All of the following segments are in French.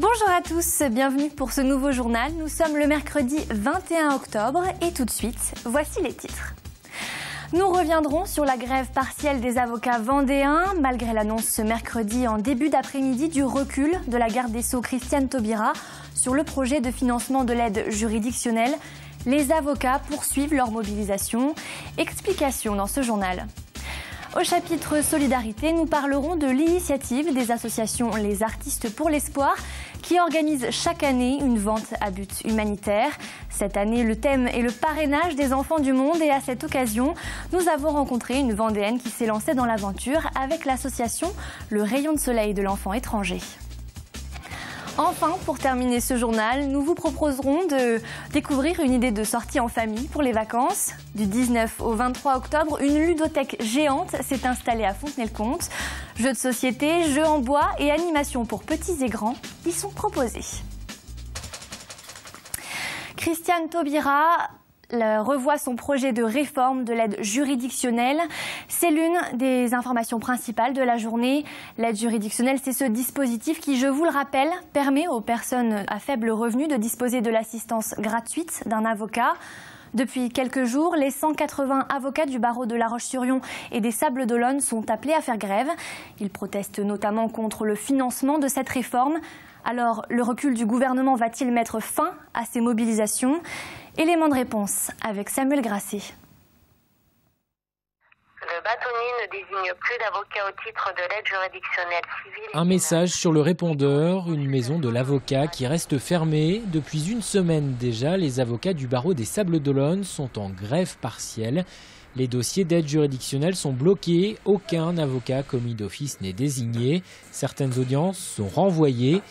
Bonjour à tous, bienvenue pour ce nouveau journal. Nous sommes le mercredi 21 octobre et tout de suite, voici les titres. Nous reviendrons sur la grève partielle des avocats vendéens, malgré l'annonce ce mercredi en début d'après-midi du recul de la garde des Sceaux Christiane Taubira sur le projet de financement de l'aide juridictionnelle. Les avocats poursuivent leur mobilisation. Explication dans ce journal. Au chapitre Solidarité, nous parlerons de l'initiative des associations Les Artistes pour l'Espoir qui organisent chaque année une vente à but humanitaire. Cette année, le thème est le parrainage des enfants du monde et à cette occasion, nous avons rencontré une Vendéenne qui s'est lancée dans l'aventure avec l'association Le Rayon de Soleil de l'Enfant Étranger. Enfin, pour terminer ce journal, nous vous proposerons de découvrir une idée de sortie en famille pour les vacances. Du 19 au 23 octobre, une ludothèque géante s'est installée à Fontenay-le-Comte. Jeux de société, jeux en bois et animations pour petits et grands y sont proposés. Christiane Taubira revoit son projet de réforme de l'aide juridictionnelle. C'est l'une des informations principales de la journée. L'aide juridictionnelle, c'est ce dispositif qui, je vous le rappelle, permet aux personnes à faible revenu de disposer de l'assistance gratuite d'un avocat. Depuis quelques jours, les 180 avocats du barreau de La Roche-sur-Yon et des Sables-d'Olonne sont appelés à faire grève. Ils protestent notamment contre le financement de cette réforme. Alors, le recul du gouvernement va-t-il mettre fin à ces mobilisations ? Élément de réponse avec Samuel Grasset. Le bâtonnier ne désigne plus d'avocat au titre de l'aide juridictionnelle civile. Un message sur le répondeur, une maison de l'avocat qui reste fermée. Depuis une semaine déjà, les avocats du barreau des Sables-d'Olonne sont en grève partielle. Les dossiers d'aide juridictionnelle sont bloqués, aucun avocat commis d'office n'est désigné. Certaines audiences sont renvoyées.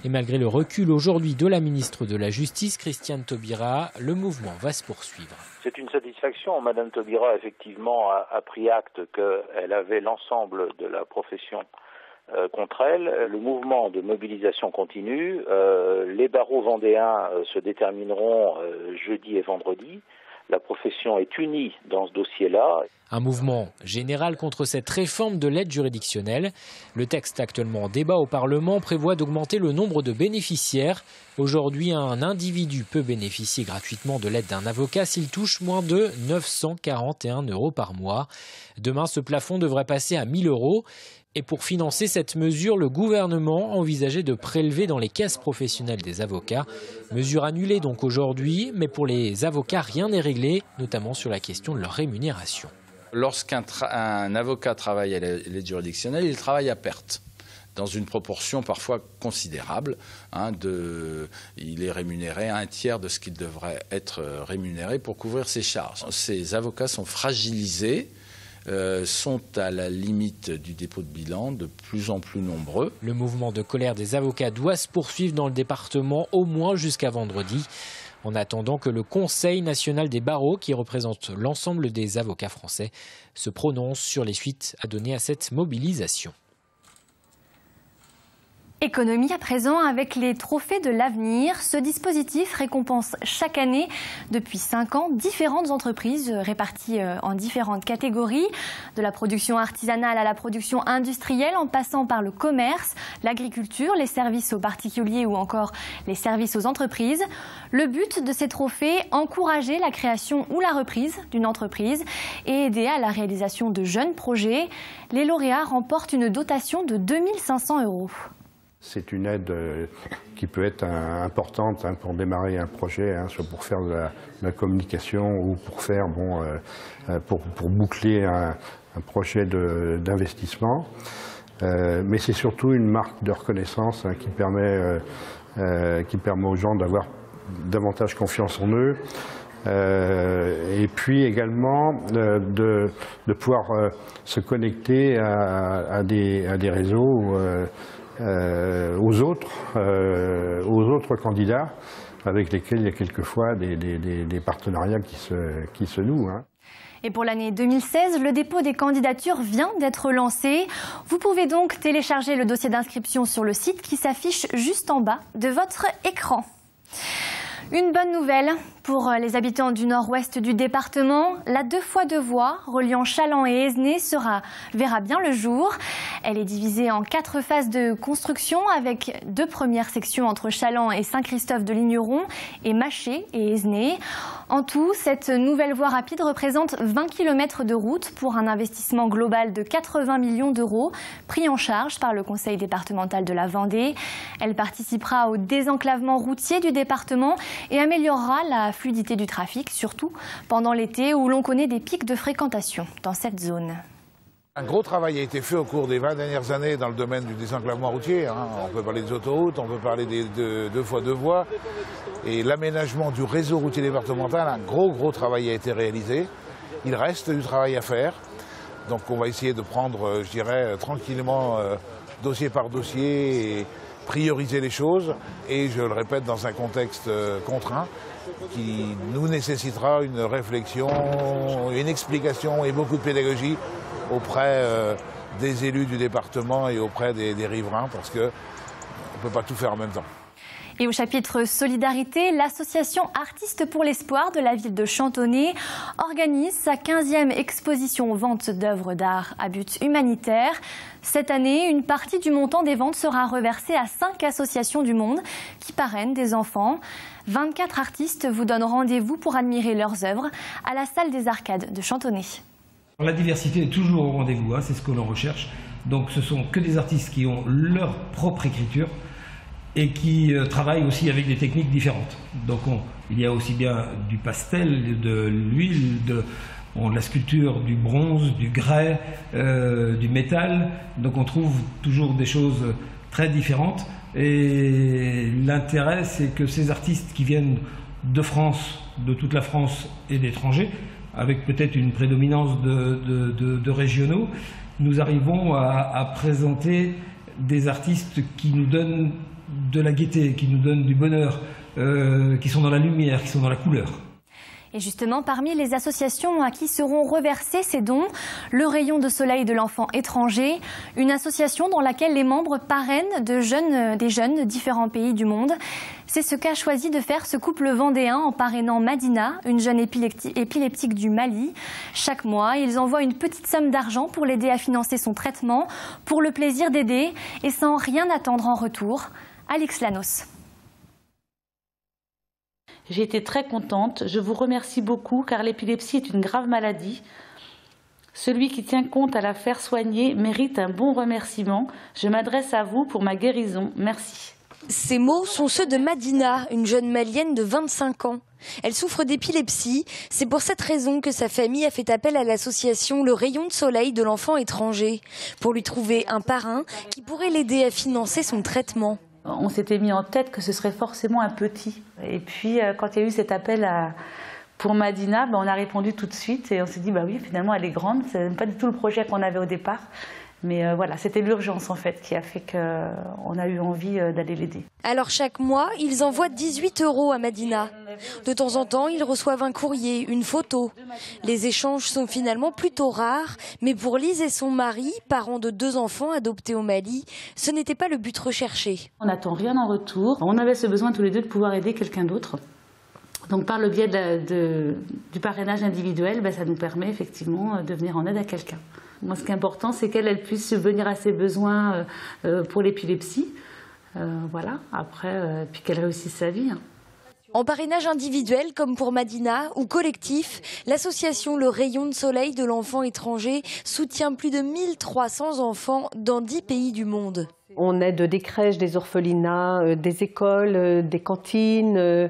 Et malgré le recul aujourd'hui de la ministre de la Justice, Christiane Taubira, le mouvement va se poursuivre. C'est une satisfaction. Madame Taubira, effectivement, a pris acte qu'elle avait l'ensemble de la profession contre elle. Le mouvement de mobilisation continue. Les barreaux vendéens se détermineront jeudi et vendredi. La profession est unie dans ce dossier-là. Un mouvement général contre cette réforme de l'aide juridictionnelle. Le texte actuellement en débat au Parlement prévoit d'augmenter le nombre de bénéficiaires. Aujourd'hui, un individu peut bénéficier gratuitement de l'aide d'un avocat s'il touche moins de 941 € par mois. Demain, ce plafond devrait passer à 1 000 €. Et pour financer cette mesure, le gouvernement envisageait de prélever dans les caisses professionnelles des avocats. Mesure annulée donc aujourd'hui, mais pour les avocats, rien n'est réglé, notamment sur la question de leur rémunération. Lorsqu'un avocat travaille à l'aide juridictionnelle, il travaille à perte, dans une proportion parfois considérable. Il est rémunéré à 1/3 de ce qu'il devrait être rémunéré pour couvrir ses charges. Ces avocats sont fragilisés. Sont à la limite du dépôt de bilan, de plus en plus nombreux. Le mouvement de colère des avocats doit se poursuivre dans le département au moins jusqu'à vendredi, en attendant que le Conseil national des barreaux, qui représente l'ensemble des avocats français, se prononce sur les suites à donner à cette mobilisation. Économie à présent avec les trophées de l'avenir. Ce dispositif récompense chaque année depuis 5 ans différentes entreprises réparties en différentes catégories, de la production artisanale à la production industrielle en passant par le commerce, l'agriculture, les services aux particuliers ou encore les services aux entreprises. Le but de ces trophées, encourager la création ou la reprise d'une entreprise et aider à la réalisation de jeunes projets. Les lauréats remportent une dotation de 2 500 €. C'est une aide qui peut être importante pour démarrer un projet, soit pour faire de la communication ou pour faire pour boucler un projet d'investissement. Mais c'est surtout une marque de reconnaissance qui permet aux gens d'avoir davantage confiance en eux. Et puis également de pouvoir se connecter à des réseaux aux autres candidats avec lesquels il y a quelquefois des partenariats qui se nouent. Et pour l'année 2016, le dépôt des candidatures vient d'être lancé. Vous pouvez donc télécharger le dossier d'inscription sur le site qui s'affiche juste en bas de votre écran. Une bonne nouvelle pour les habitants du nord-ouest du département. La 2x2 voies reliant Challans et Esnay verra bien le jour. Elle est divisée en 4 phases de construction avec 2 premières sections entre Challans et Saint-Christophe-de-Ligneron et Maché et Esnay. En tout, cette nouvelle voie rapide représente 20 km de route pour un investissement global de 80 millions d'euros pris en charge par le conseil départemental de la Vendée. Elle participera au désenclavement routier du département et améliorera la fluidité du trafic, surtout pendant l'été où l'on connaît des pics de fréquentation dans cette zone. Un gros travail a été fait au cours des 20 dernières années dans le domaine du désenclavement routier. On peut parler des autoroutes, on peut parler des 2x2 voies. Et l'aménagement du réseau routier départemental, un gros travail a été réalisé. Il reste du travail à faire. Donc on va essayer de prendre, je dirais, tranquillement, dossier par dossier, et prioriser les choses. Et je le répète, dans un contexte contraint, qui nous nécessitera une réflexion, une explication et beaucoup de pédagogie auprès des élus du département et auprès des riverains, parce qu'on ne peut pas tout faire en même temps. Et au chapitre Solidarité, l'association Artistes pour l'Espoir de la ville de Chantonnay organise sa 15e exposition vente d'œuvres d'art à but humanitaire. Cette année, une partie du montant des ventes sera reversée à 5 associations du monde qui parrainent des enfants. 24 artistes vous donnent rendez-vous pour admirer leurs œuvres à la salle des Arcades de Chantonnay. La diversité est toujours au rendez-vous, c'est ce que l'on recherche. Donc ce sont que des artistes qui ont leur propre écriture et qui travaillent aussi avec des techniques différentes. Donc il y a aussi bien du pastel, de l'huile, de la sculpture, du bronze, du grès, du métal. Donc on trouve toujours des choses très différentes. Et l'intérêt, c'est que ces artistes qui viennent de France, de toute la France et d'étrangers, avec peut-être une prédominance de régionaux, nous arrivons à présenter des artistes qui nous donnent de la gaieté, qui nous donnent du bonheur, qui sont dans la lumière, qui sont dans la couleur. Et justement, parmi les associations à qui seront reversés ces dons, le Rayon de Soleil de l'Enfant Étranger, une association dans laquelle les membres parrainent des jeunes de différents pays du monde. C'est ce qu'a choisi de faire ce couple vendéen en parrainant Madina, une jeune épileptique du Mali. Chaque mois, ils envoient une petite somme d'argent pour l'aider à financer son traitement, pour le plaisir d'aider et sans rien attendre en retour. Alix Lanos. J'ai été très contente. Je vous remercie beaucoup car l'épilepsie est une grave maladie. Celui qui tient compte à la faire soigner mérite un bon remerciement. Je m'adresse à vous pour ma guérison. Merci. Ces mots sont ceux de Madina, une jeune malienne de 25 ans. Elle souffre d'épilepsie. C'est pour cette raison que sa famille a fait appel à l'association Le Rayon de Soleil de l'Enfant Étranger pour lui trouver un parrain qui pourrait l'aider à financer son traitement. On s'était mis en tête que ce serait forcément un petit. Et puis, quand il y a eu cet appel pour Madina, on a répondu tout de suite et on s'est dit, oui, finalement, elle est grande. Ce n'est pas du tout le projet qu'on avait au départ. Mais voilà, c'était l'urgence en fait qui a fait qu'on a eu envie d'aller l'aider. Alors chaque mois, ils envoient 18 € à Madina. De temps en temps, ils reçoivent un courrier, une photo. Les échanges sont finalement plutôt rares, mais pour Lise et son mari, parents de 2 enfants adoptés au Mali, ce n'était pas le but recherché. On n'attend rien en retour. On avait ce besoin tous les deux de pouvoir aider quelqu'un d'autre. Donc par le biais du parrainage individuel, ça nous permet effectivement de venir en aide à quelqu'un. Moi, ce qui est important, c'est qu'elle puisse subvenir à ses besoins pour l'épilepsie. Voilà, après, puis qu'elle réussisse sa vie. En parrainage individuel, comme pour Madina, ou collectif, l'association Le Rayon de Soleil de l'Enfant Étranger soutient plus de 1300 enfants dans 10 pays du monde. On aide des crèches, des orphelinats, des écoles, des cantines,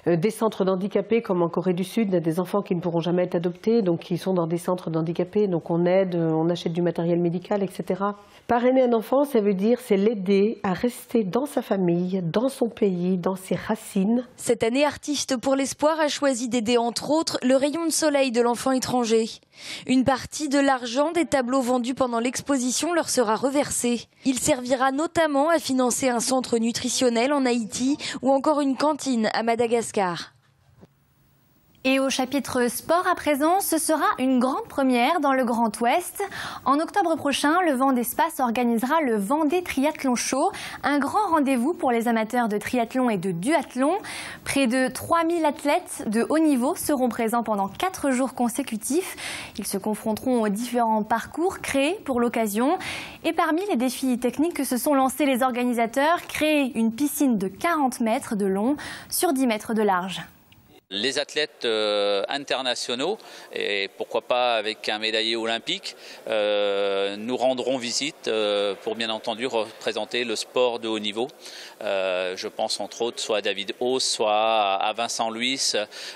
des centres d'handicapés comme en Corée du Sud, des enfants qui ne pourront jamais être adoptés, donc qui sont dans des centres d'handicapés, donc on aide, on achète du matériel médical, etc. Parrainer un enfant, ça veut dire c'est l'aider à rester dans sa famille, dans son pays, dans ses racines. Cette année, Artistes pour l'Espoir a choisi d'aider entre autres le Rayon de Soleil de l'Enfant Étranger. Une partie de l'argent des tableaux vendus pendant l'exposition leur sera reversée. Il servira notamment à financer un centre nutritionnel en Haïti ou encore une cantine à Madagascar. Et au chapitre sport à présent, ce sera une grande première dans le Grand Ouest. En octobre prochain, le Vendespace organisera le Vendée Triathlon Show, un grand rendez-vous pour les amateurs de triathlon et de duathlon. Près de 3000 athlètes de haut niveau seront présents pendant 4 jours consécutifs. Ils se confronteront aux différents parcours créés pour l'occasion. Et parmi les défis techniques que se sont lancés les organisateurs, créer une piscine de 40 mètres de long sur 10 mètres de large. Les athlètes internationaux, et pourquoi pas avec un médaillé olympique, nous rendront visite pour bien entendu représenter le sport de haut niveau. Je pense entre autres soit à David Haus, soit à Vincent Luis,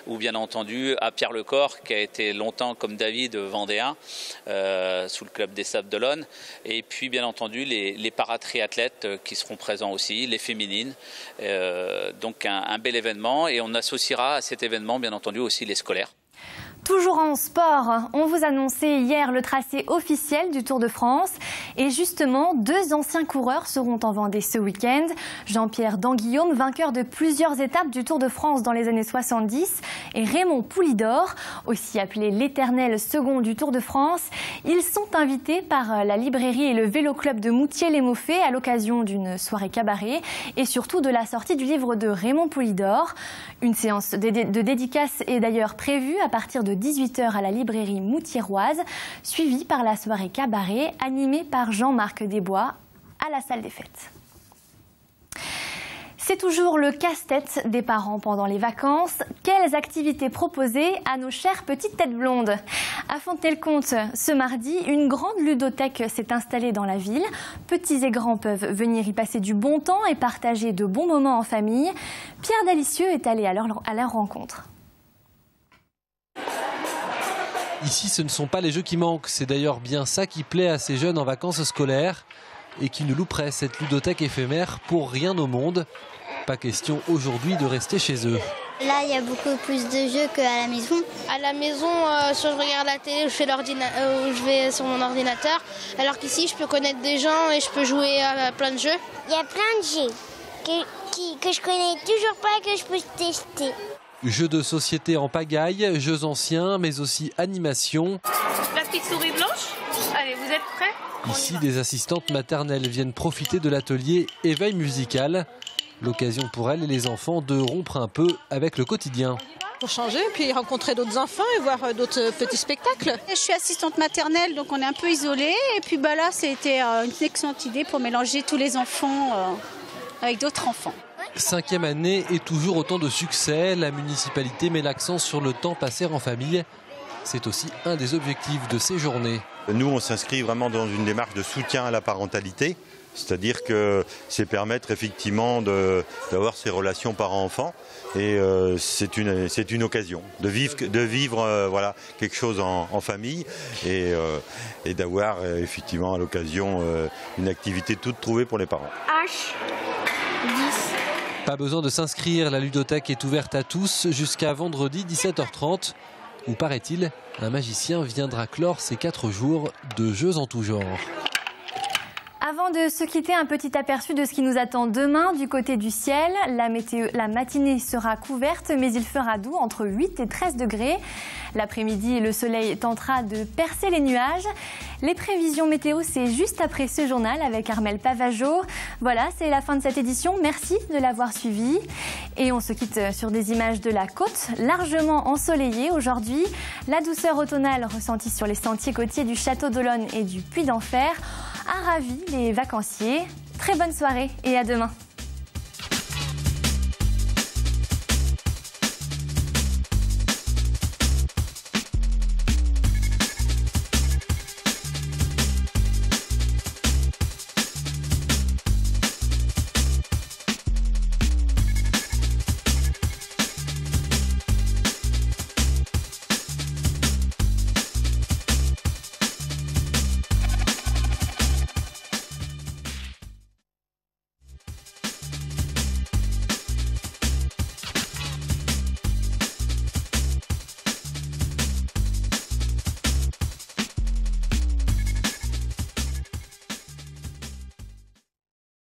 ou bien entendu à Pierre Lecor, qui a été longtemps comme David vendéen sous le club des Sables d'Olonne. Et puis bien entendu les paratriathlètes qui seront présents aussi, les féminines. Donc un bel événement, et on associera à cet événement bien entendu aussi les scolaires. Toujours en sport, on vous annonçait hier le tracé officiel du Tour de France. Et justement, 2 anciens coureurs seront en Vendée ce week-end. Jean-Pierre Danguillaume, vainqueur de plusieurs étapes du Tour de France dans les années 70, et Raymond Poulidor, aussi appelé l'éternel second du Tour de France. Ils sont invités par la librairie et le vélo club de Moutier-les-Mauffets à l'occasion d'une soirée cabaret et surtout de la sortie du livre de Raymond Poulidor. Une séance de dédicace est d'ailleurs prévue à partir de 18h à la librairie Moutiéroise, suivie par la soirée cabaret animée par Jean-Marc Desbois à la salle des fêtes. C'est toujours le casse-tête des parents pendant les vacances. Quelles activités proposer à nos chères petites têtes blondes? À Fontenay-le-Comte, ce mardi, une grande ludothèque s'est installée dans la ville. Petits et grands peuvent venir y passer du bon temps et partager de bons moments en famille. Pierre Dalicieux est allé à leur rencontre. Ici, ce ne sont pas les jeux qui manquent. C'est d'ailleurs bien ça qui plaît à ces jeunes en vacances scolaires et qui ne louperaient cette ludothèque éphémère pour rien au monde. Pas question aujourd'hui de rester chez eux. Là, il y a beaucoup plus de jeux qu'à la maison. À la maison, soit je regarde la télé, je vais sur mon ordinateur. Alors qu'ici, je peux connaître des gens et je peux jouer à plein de jeux. Il y a plein de jeux que je connais toujours pas, que je peux tester. Jeux de société en pagaille, jeux anciens, mais aussi animation. La petite souris blanche. Allez, vous êtes prêts? Ici, des assistantes maternelles viennent profiter de l'atelier éveil musical. L'occasion pour elles et les enfants de rompre un peu avec le quotidien. Pour changer, puis rencontrer d'autres enfants et voir d'autres petits spectacles. Je suis assistante maternelle, donc on est un peu isolés. Et puis là, c'était une excellente idée pour mélanger tous les enfants avec d'autres enfants. 5e année et toujours autant de succès. La municipalité met l'accent sur le temps passé en famille. C'est aussi un des objectifs de ces journées. Nous, on s'inscrit vraiment dans une démarche de soutien à la parentalité. C'est-à-dire que c'est permettre effectivement d'avoir ces relations parents-enfants. Et c'est une occasion de vivre voilà, quelque chose en famille et d'avoir effectivement à l'occasion une activité toute trouvée pour les parents. Pas besoin de s'inscrire, la ludothèque est ouverte à tous jusqu'à vendredi 17h30, où paraît-il, un magicien viendra clore ces 4 jours de jeux en tout genre. Avant de se quitter, un petit aperçu de ce qui nous attend demain du côté du ciel. La matinée sera couverte, mais il fera doux entre 8 et 13 degrés. L'après-midi, le soleil tentera de percer les nuages. Les prévisions météo, c'est juste après ce journal avec Armelle Pavageau. Voilà, c'est la fin de cette édition. Merci de l'avoir suivi. Et on se quitte sur des images de la côte, largement ensoleillée aujourd'hui. La douceur automnale ressentie sur les sentiers côtiers du Château d'Olonne et du Puy d'Enfer a ravi les vacanciers. Très bonne soirée et à demain.